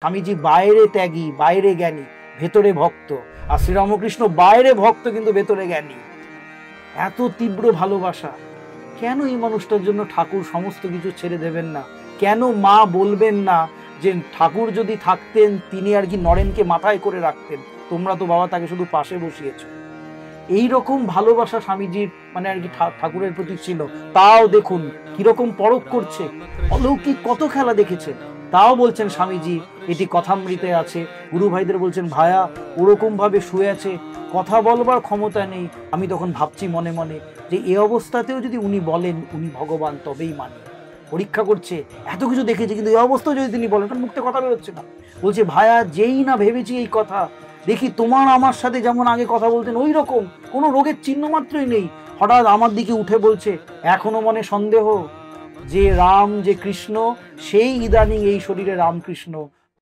স্বামীজি বাইরে ত্যাগী, বাইরে জ্ঞানী, ভেতরে ভক্ত। আর শ্রীরামকৃষ্ণ বাইরে ভক্ত কিন্তু ভেতরে জ্ঞানী। এত তীব্র ভালোবাসা। কেন এই মানুষটার জন্য ঠাকুর সমস্ত কিছু ছেড়ে দেবেন না? কেন মা বলবেন না যে ঠাকুর যদি থাকতেন তিনি আর কি নরেনকে মাথায় করে রাখতেন, তোমরা তো বাবা তাকে শুধু পাশে বসিয়েছ। এইরকম ভালোবাসা স্বামীজির মানে আর কি ঠাকুরের প্রতি ছিল। তাও দেখুন কিরকম পরখ করছে, অলৌকিক কত খেলা দেখেছে। তাও বলছেন স্বামীজি এটি কথামৃতে আছে। গুরু ভাইদের বলছেন ভায়া ওরকম ভাবে শুয়ে আছে, কথা বলবার ক্ষমতা নেই। আমি তখন ভাবছি মনে মনে যে এ অবস্থাতেও যদি উনি বলেন উনি ভগবান তবেই মানি। পরীক্ষা করছে, এত কিছু দেখেছে কিন্তু এই অবস্থাও যদি তিনি বলেন, কারণ মুখতে কথা বেরোচ্ছে না। বলছে ভায়া যেই না ভেবেছি এই কথা, দেখি তোমার আমার সাথে যেমন আগে কথা বলতেন ওই রকম কোনো রোগের চিহ্ন মাত্রই নেই। হঠাৎ আমার দিকে উঠে বলছে এখনো মনে সন্দেহ যে রাম যে কৃষ্ণ সেই ইদানিং এই শরীরে রামকৃষ্ণ।